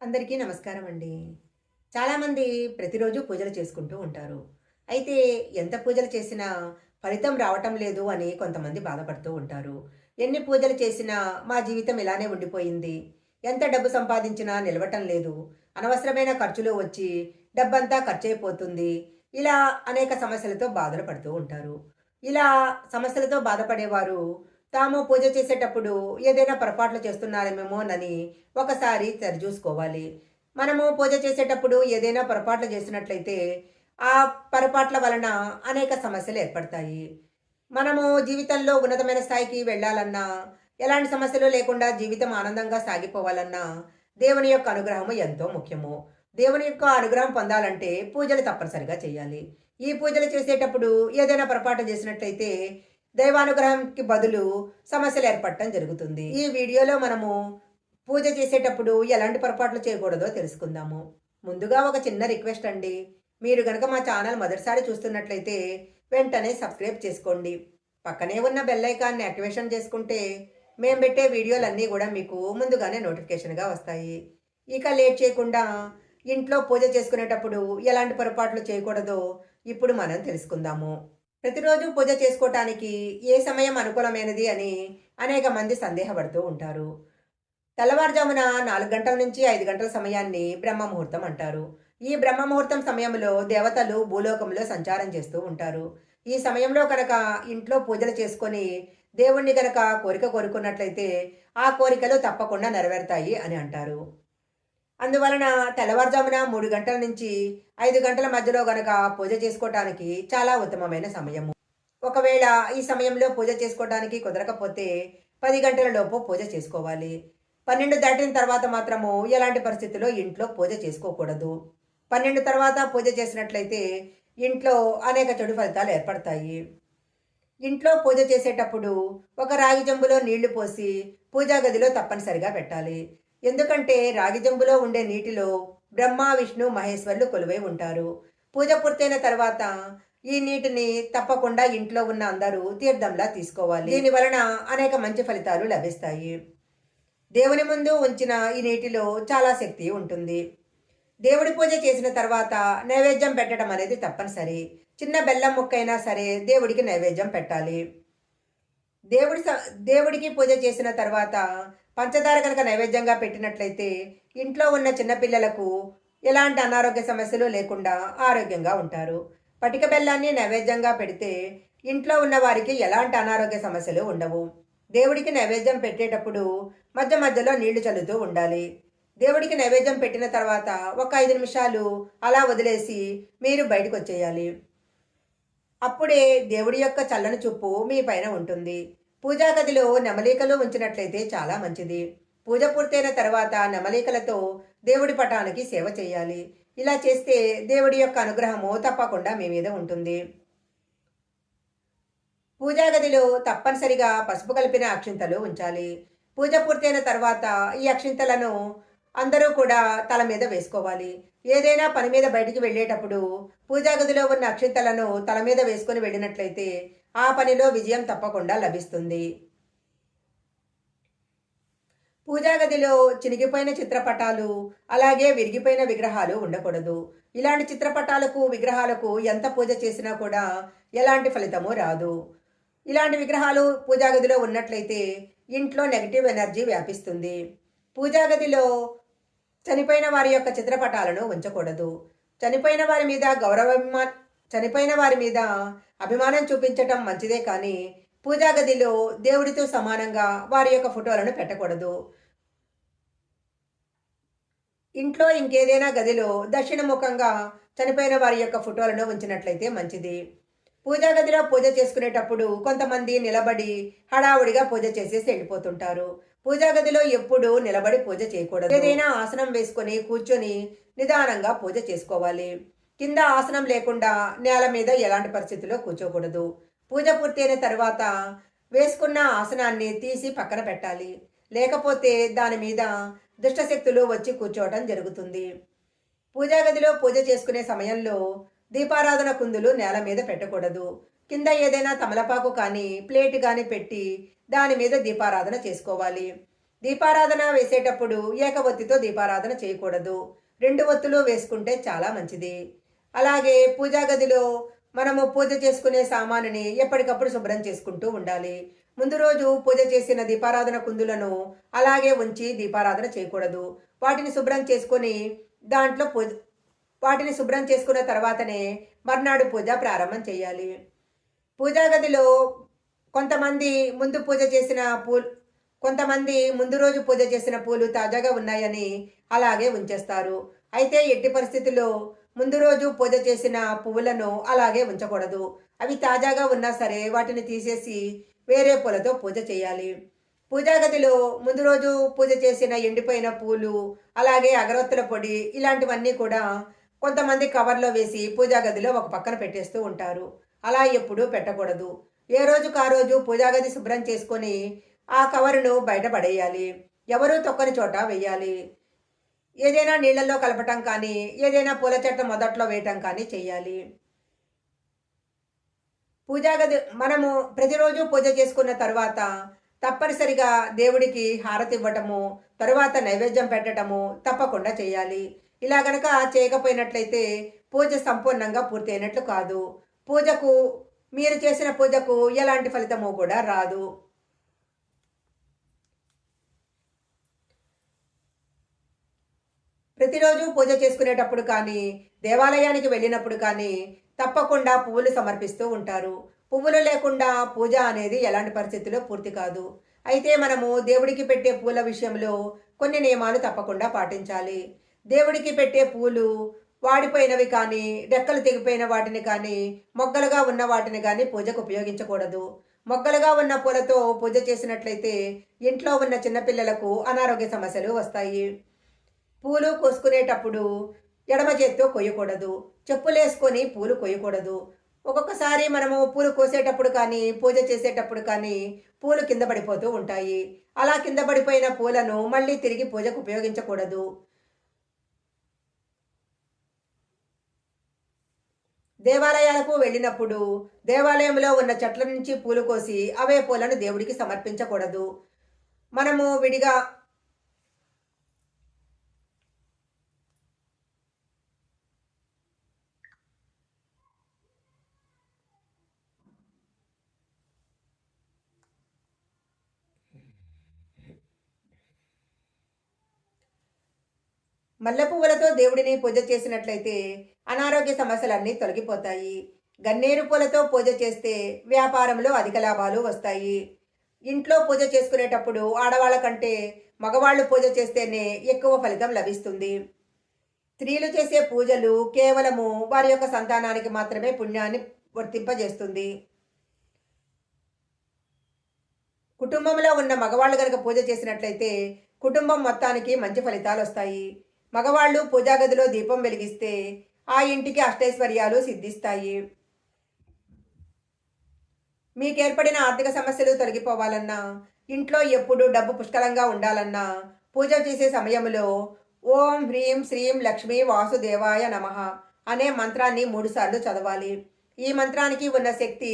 అందరికీ నమస్కారం అండి. చాలామంది ప్రతిరోజు పూజలు చేసుకుంటూ ఉంటారు. అయితే ఎంత పూజలు చేసినా ఫలితం రావటం లేదు అని కొంతమంది బాధపడుతూ ఉంటారు. ఎన్ని పూజలు చేసినా మా జీవితం ఇలానే ఉండిపోయింది. ఎంత డబ్బు సంపాదించినా నిలవటం లేదు. అనవసరమైన ఖర్చులు వచ్చి డబ్బంతా ఖర్చయిపోతుంది. ఇలా అనేక సమస్యలతో బాధలు పడుతూ ఉంటారు. ఇలా సమస్యలతో బాధపడేవారు తాము పూజ చేసేటప్పుడు ఏదైనా పొరపాట్లు చేస్తున్నారేమోనని ఒకసారి సరిచూసుకోవాలి. మనము పూజ చేసేటప్పుడు ఏదైనా పొరపాట్లు చేసినట్లయితే, ఆ పొరపాట్ల వలన అనేక సమస్యలు ఏర్పడతాయి. మనము జీవితంలో ఉన్నతమైన స్థాయికి వెళ్ళాలన్నా, ఎలాంటి సమస్యలు లేకుండా జీవితం ఆనందంగా సాగిపోవాలన్నా, దేవుని యొక్క అనుగ్రహము ఎంతో ముఖ్యము. దేవుని యొక్క అనుగ్రహం పొందాలంటే పూజలు తప్పనిసరిగా చేయాలి. ఈ పూజలు చేసేటప్పుడు ఏదైనా పొరపాటు చేసినట్లయితే, దైవానుగ్రహంకి బదులు సమస్యలు ఏర్పడటం జరుగుతుంది. ఈ వీడియోలో మనము పూజ చేసేటప్పుడు ఎలాంటి పొరపాట్లు చేయకూడదో తెలుసుకుందాము. ముందుగా ఒక చిన్న రిక్వెస్ట్ అండి. మీరు గనక మా ఛానల్ మొదటిసారి చూస్తున్నట్లయితే వెంటనే సబ్స్క్రైబ్ చేసుకోండి. పక్కనే ఉన్న బెల్ ఐకాన్ని యాక్టివేషన్ చేసుకుంటే మేము పెట్టే వీడియోలన్నీ కూడా మీకు ముందుగానే నోటిఫికేషన్‌గా వస్తాయి. ఇక లేట్ చేయకుండా ఇంట్లో పూజ చేసుకునేటప్పుడు ఎలాంటి పొరపాట్లు చేయకూడదో ఇప్పుడు మనం తెలుసుకుందాము. ప్రతిరోజు పూజ చేసుకోవటానికి ఏ సమయం అనుకూలమైనది అని అనేక మంది సందేహపడుతూ ఉంటారు. తెల్లవారుజామున 4 గంటల నుంచి 5 గంటల సమయాన్ని బ్రహ్మ ముహూర్తం అంటారు. ఈ బ్రహ్మ ముహూర్తం సమయంలో దేవతలు భూలోకంలో సంచారం చేస్తూ ఉంటారు. ఈ సమయంలో కనుక ఇంట్లో పూజలు చేసుకొని దేవుణ్ణి గనక కోరిక కోరుకున్నట్లయితే ఆ కోరికలు తప్పకుండా నెరవేరుతాయి అని అంటారు. అందువలన తెల్లవారుజామున 3 గంటల నుంచి 5 గంటల మధ్యలో గనక పూజ చేసుకోవటానికి చాలా ఉత్తమమైన సమయము. ఒకవేళ ఈ సమయంలో పూజ చేసుకోవటానికి కుదరకపోతే 10 గంటల లోపు పూజ చేసుకోవాలి. 12 దాటిన తర్వాత మాత్రము ఎలాంటి పరిస్థితిలో ఇంట్లో పూజ చేసుకోకూడదు. 12 తర్వాత పూజ చేసినట్లయితే ఇంట్లో అనేక చెడు ఫలితాలు ఏర్పడతాయి. ఇంట్లో పూజ చేసేటప్పుడు ఒక రాగి చెంబులో నీళ్లు పోసి పూజా గదిలో తప్పనిసరిగా పెట్టాలి. ఎందుకంటే రాగి చెంబులో ఉండే నీటిలో బ్రహ్మ, విష్ణు, మహేశ్వరులు కొలువై ఉంటారు. పూజ పూర్తయిన తర్వాత ఈ నీటిని తప్పకుండా ఇంట్లో ఉన్న అందరూ తీర్థంలా తీసుకోవాలి. దీని వలన అనేక మంచి ఫలితాలు లభిస్తాయి. దేవుని ముందు ఉంచిన ఈ నీటిలో చాలా శక్తి ఉంటుంది. దేవుడి పూజ చేసిన తర్వాత నైవేద్యం పెట్టడం అనేది తప్పనిసరి. చిన్న బెల్లం ముక్కైనా సరే దేవుడికి నైవేద్యం పెట్టాలి. దేవుడి స దేవుడికి పూజ చేసిన తర్వాత పంచదార కనుక నైవేద్యంగా పెట్టినట్లయితే ఇంట్లో ఉన్న చిన్న పిల్లలకు ఎలాంటి అనారోగ్య సమస్యలు లేకుండా ఆరోగ్యంగా ఉంటారు. పటిక బెల్లాన్ని నైవేద్యంగా పెడితే ఇంట్లో ఉన్న వారికి ఎలాంటి అనారోగ్య సమస్యలు ఉండవు. దేవుడికి నైవేద్యం పెట్టేటప్పుడు మధ్య మధ్యలో నీళ్లు చల్లుతూ ఉండాలి. దేవుడికి నైవేద్యం పెట్టిన తర్వాత ఒక 5 నిమిషాలు అలా వదిలేసి మీరు బయటకు వచ్చేయాలి. అప్పుడే దేవుడి యొక్క చల్లని చూపు మీ పైన ఉంటుంది. పూజా గదిలో నెమలికలు ఉంచినట్లయితే చాలా మంచిది. పూజ పూర్తయిన తర్వాత నెమలికలతో దేవుడి పటానికి సేవ చేయాలి. ఇలా చేస్తే దేవుడి యొక్క అనుగ్రహము తప్పకుండా మీ మీద ఉంటుంది. పూజా గదిలో తప్పనిసరిగా పసుపు కలిపిన అక్షింతలు ఉంచాలి. పూజ పూర్తయిన తర్వాత ఈ అక్షింతలను అందరూ కూడా తల మీద వేసుకోవాలి. ఏదైనా పని మీద బయటికి వెళ్ళేటప్పుడు పూజా గదిలో ఉన్న అక్షింతలను తల మీద వేసుకొని వెళ్ళినట్లయితే ఆ పనిలో విజయం తప్పకుండా లభిస్తుంది. పూజా గదిలో చినిగిపోయిన చిత్రపటాలు, అలాగే విరిగిపోయిన విగ్రహాలు ఉండకూడదు. ఇలాంటి చిత్రపటాలకు, విగ్రహాలకు ఎంత పూజ చేసినా కూడా ఎలాంటి ఫలితము రాదు. ఇలాంటి విగ్రహాలు పూజా గదిలో ఉన్నట్లయితే ఇంట్లో నెగటివ్ ఎనర్జీ వ్యాపిస్తుంది. పూజా గదిలో చనిపోయిన వారి యొక్క చిత్రపటాలను ఉంచకూడదు. చనిపోయిన వారి మీద చనిపోయిన వారి మీద అభిమానం చూపించటం మంచిదే కానీ పూజా గదిలో దేవుడితో సమానంగా వారి యొక్క ఫోటోలను పెట్టకూడదు. ఇంట్లో ఇంకేదైనా గదిలో దక్షిణముఖంగా చనిపోయిన వారి యొక్క ఫోటోలను ఉంచినట్లయితే మంచిది. పూజా గదిలో పూజ చేసుకునేటప్పుడు కొంతమంది నిలబడి హడావుడిగా పూజ చేసేసి వెళ్ళిపోతుంటారు. పూజా గదిలో ఎప్పుడు నిలబడి పూజ చేయకూడదు. ఏదైనా ఆసనం వేసుకొని కూర్చొని నిదానంగా పూజ చేసుకోవాలి. కింద ఆసనం లేకుండా నేల మీద ఎలాంటి పరిస్థితుల్లో కూర్చోకూడదు. పూజ పూర్తయిన తర్వాత వేసుకున్న ఆసనాన్ని తీసి పక్కన పెట్టాలి. లేకపోతే దాని మీద దుష్టశక్తులు వచ్చి కూర్చోవటం జరుగుతుంది. పూజా గదిలో పూజ చేసుకునే సమయంలో దీపారాధన కుందులు నేల మీద పెట్టకూడదు. కింద ఏదైనా తమలపాకు కానీ ప్లేట్ కానీ పెట్టి దాని మీద దీపారాధన చేసుకోవాలి. దీపారాధన వేసేటప్పుడు ఏక ఒత్తితో దీపారాధన చేయకూడదు. 2 ఒత్తులు వేసుకుంటే చాలా మంచిది. అలాగే పూజా గదిలో మనము పూజ చేసుకునే సామానుని ఎప్పటికప్పుడు శుభ్రం చేసుకుంటూ ఉండాలి. ముందు రోజు పూజ చేసిన దీపారాధన కుందులను అలాగే ఉంచి దీపారాధన చేయకూడదు. వాటిని శుభ్రం చేసుకొని దాంట్లో వాటిని శుభ్రం చేసుకున్న తర్వాతనే మర్నాడు పూజ ప్రారంభం చేయాలి. పూజా గదిలో కొంతమంది ముందు పూజ చేసిన పూలు కొంతమంది ముందు రోజు పూజ చేసిన పూలు తాజాగా ఉన్నాయని అలాగే ఉంచేస్తారు. అయితే ఎట్టి పరిస్థితుల్లో ముందు రోజు పూజ చేసిన పువ్వులను అలాగే ఉంచకూడదు. అవి తాజాగా ఉన్నా సరే వాటిని తీసేసి వేరే పూలతో పూజ చేయాలి. పూజా గదిలో ముందు రోజు పూజ చేసిన ఎండిపోయిన పూలు, అలాగే అగరొత్తుల పొడి ఇలాంటివన్నీ కూడా కొంతమంది కవర్లో వేసి పూజా గదిలో ఒక పక్కన పెట్టేస్తూ ఉంటారు. అలా ఎప్పుడూ పెట్టకూడదు. ఏ రోజుకు ఆ రోజు పూజా గది శుభ్రం చేసుకొని ఆ కవరును బయట పడేయాలి. ఎవరూ తొక్కని చోట వెయ్యాలి. ఏదైనా నీళ్ళల్లో కలపటం కానీ, ఏదైనా పూల చెట్టు మొదట్లో వేయటం కానీ చెయ్యాలి. పూజా గది మనము ప్రతిరోజు పూజ చేసుకున్న తర్వాత తప్పనిసరిగా దేవుడికి హారతి ఇవ్వటము, తరువాత నైవేద్యం పెట్టటము తప్పకుండా చేయాలి. ఇలా గనక చేయకపోయినట్లయితే పూజ సంపూర్ణంగా పూర్తయినట్లు కాదు. పూజకు మీరు చేసిన పూజకు ఎలాంటి ఫలితము కూడా రాదు. ప్రతిరోజు పూజ చేసుకునేటప్పుడు కానీ, దేవాలయానికి వెళ్ళినప్పుడు కానీ తప్పకుండా పువ్వులు సమర్పిస్తూ ఉంటారు. పువ్వులు లేకుండా పూజ అనేది ఎలాంటి పరిస్థితుల్లో పూర్తి కాదు. అయితే మనము దేవుడికి పెట్టే పూల విషయంలో కొన్ని నియమాలు తప్పకుండా పాటించాలి. దేవుడికి పెట్టే పూలు వాడిపోయినవి కానీ, రెక్కలు తెగిపోయిన వాటిని కానీ, మొగ్గలుగా ఉన్న వాటిని కానీ పూజకు ఉపయోగించకూడదు. మొగ్గలుగా ఉన్న పూలతో పూజ చేసినట్లయితే ఇంట్లో ఉన్న చిన్నపిల్లలకు అనారోగ్య సమస్యలు వస్తాయి. పూలు కోసుకునేటప్పుడు ఎడమ చేత్తో కొయ్యకూడదు. చెప్పులేసుకొని పూలు కొయ్యకూడదు. ఒక్కొక్కసారి మనము పూలు కోసేటప్పుడు కానీ, పూజ చేసేటప్పుడు కానీ పూలు కింద పడిపోతూ ఉంటాయి. అలా కింద పడిపోయిన పూలను మళ్ళీ తిరిగి పూజకు ఉపయోగించకూడదు. దేవాలయాలకు వెళ్ళినప్పుడు దేవాలయంలో ఉన్న చెట్ల నుంచి పూలు కోసి అవే పూలను దేవుడికి సమర్పించకూడదు. మనము విడిగా మల్లె పువ్వులతో దేవుడిని పూజ చేసినట్లయితే అనారోగ్య సమస్యలన్నీ తొలగిపోతాయి. గన్నేరు పూలతో పూజ చేస్తే వ్యాపారంలో అధిక లాభాలు వస్తాయి. ఇంట్లో పూజ చేసుకునేటప్పుడు ఆడవాళ్ళ కంటే మగవాళ్ళు పూజ చేస్తేనే ఎక్కువ ఫలితం లభిస్తుంది. స్త్రీలు చేసే పూజలు కేవలము వారి యొక్క సంతానానికి మాత్రమే పుణ్యాన్ని వర్తింపజేస్తుంది. కుటుంబంలో ఉన్న మగవాళ్ళు కనుక పూజ చేసినట్లయితే కుటుంబం మొత్తానికి మంచి ఫలితాలు వస్తాయి. మగవాళ్ళు పూజా గదిలో దీపం వెలిగిస్తే ఆ ఇంటికి అష్టైశ్వర్యాలు సిద్ధిస్తాయి. మీకు ఏర్పడిన ఆర్థిక సమస్యలు తొలగిపోవాలన్నా, ఇంట్లో ఎప్పుడు డబ్బు పుష్కలంగా ఉండాలన్నా పూజ చేసే సమయంలో ఓం హ్రీం శ్రీం లక్ష్మీ వాసుదేవాయ నమః అనే మంత్రాన్ని 3 సార్లు చదవాలి. ఈ మంత్రానికి ఉన్న శక్తి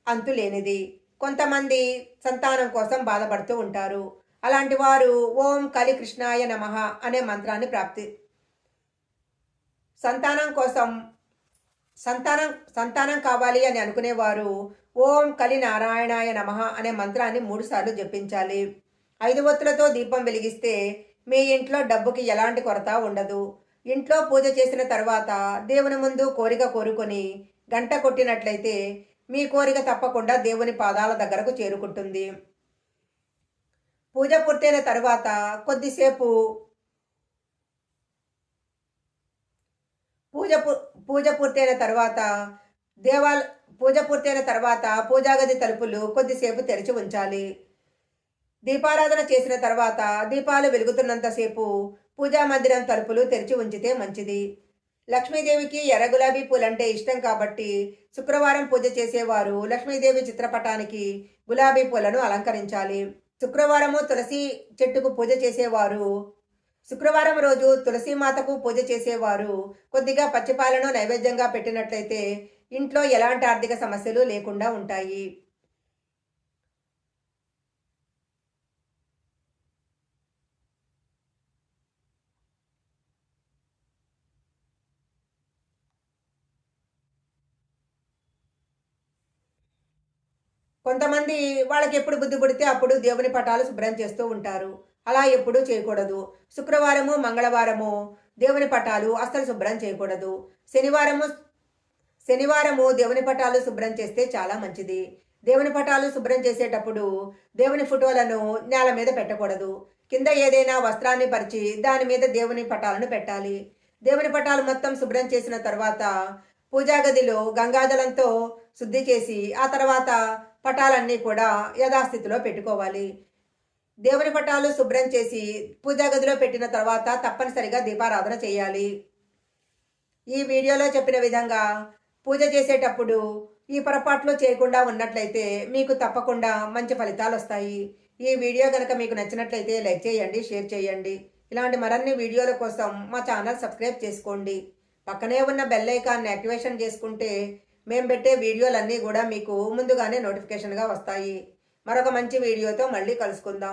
అంతులేనిది. కొంతమంది సంతానం కోసం బాధపడుతూ ఉంటారు. అలాంటి వారు ఓం కలికృష్ణాయ నమః అనే మంత్రాన్ని సంతానం కోసం సంతానం కావాలి అని అనుకునేవారు ఓం కలి నారాయణాయ నమః అనే మంత్రాన్ని 3 సార్లు జపించాలి. 5 ఒత్తులతో దీపం వెలిగిస్తే మీ ఇంట్లో డబ్బుకి ఎలాంటి కొరత ఉండదు. ఇంట్లో పూజ చేసిన తర్వాత దేవుని ముందు కోరిక కోరుకొని గంట కొట్టినట్లయితే మీ కోరిక తప్పకుండా దేవుని పాదాల దగ్గరకు చేరుకుంటుంది. పూజ పూర్తయిన తర్వాత కొద్దిసేపు పూజ పూజ పూర్తయిన తర్వాత పూజ పూర్తయిన తర్వాత పూజాగది తలుపులు కొద్దిసేపు తెరిచి ఉంచాలి. దీపారాధన చేసిన తర్వాత దీపాలు వెలుగుతున్నంతసేపు పూజా మందిరం తలుపులు తెరిచి ఉంచితే మంచిది. లక్ష్మీదేవికి ఎర్ర గులాబీ పూలంటే ఇష్టం కాబట్టి శుక్రవారం పూజ చేసేవారు లక్ష్మీదేవి చిత్రపటానికి గులాబీ పూలను అలంకరించాలి. శుక్రవారము తులసి చెట్టుకు పూజ చేసేవారు శుక్రవారం రోజు తులసీమాతకు పూజ చేసేవారు కొద్దిగా పచ్చిపాలను నైవేద్యంగా పెట్టినట్లయితే ఇంట్లో ఎలాంటి ఆర్థిక సమస్యలు లేకుండా ఉంటాయి. కొంతమంది వాళ్ళకి ఎప్పుడు బుద్ధి పుడితే అప్పుడు దేవుని పటాలు శుభ్రం చేస్తూ ఉంటారు. అలా ఎప్పుడూ చేయకూడదు. శుక్రవారము, మంగళవారము దేవుని పటాలు అస్సలు శుభ్రం చేయకూడదు. శనివారము శనివారము దేవుని పటాలు శుభ్రం చేస్తే చాలా మంచిది. దేవుని పటాలు శుభ్రం చేసేటప్పుడు దేవుని ఫోటోలను నేల మీద పెట్టకూడదు. కింద ఏదైనా వస్త్రాన్ని పరిచి దాని మీద దేవుని పటాలను పెట్టాలి. దేవుని పటాలు మొత్తం శుభ్రం చేసిన తర్వాత పూజా గదిలో గంగాజలంతో శుద్ధి చేసి ఆ తర్వాత పటాలన్నీ కూడా యథాస్థితిలో పెట్టుకోవాలి. దేవుని పటాలు శుభ్రం చేసి పూజా గదిలో పెట్టిన తర్వాత తప్పనిసరిగా దీపారాధన చేయాలి. ఈ వీడియోలో చెప్పిన విధంగా పూజ చేసేటప్పుడు ఈ పొరపాట్లు చేయకుండా ఉన్నట్లయితే మీకు తప్పకుండా మంచి ఫలితాలు వస్తాయి. ఈ వీడియో కనుక మీకు నచ్చినట్లయితే లైక్ చేయండి, షేర్ చేయండి. ఇలాంటి మరిన్ని వీడియోల కోసం మా ఛానల్ సబ్స్క్రైబ్ చేసుకోండి. పక్కనే ఉన్న బెల్ ఐకాన్ని యాక్టివేషన్ చేసుకుంటే మేము పెట్టే వీడియోలన్నీ కూడా మీకు ముందుగానే నోటిఫికేషన్గా వస్తాయి. మరొక మంచి వీడియోతో మళ్ళీ కలుసుకుందాం.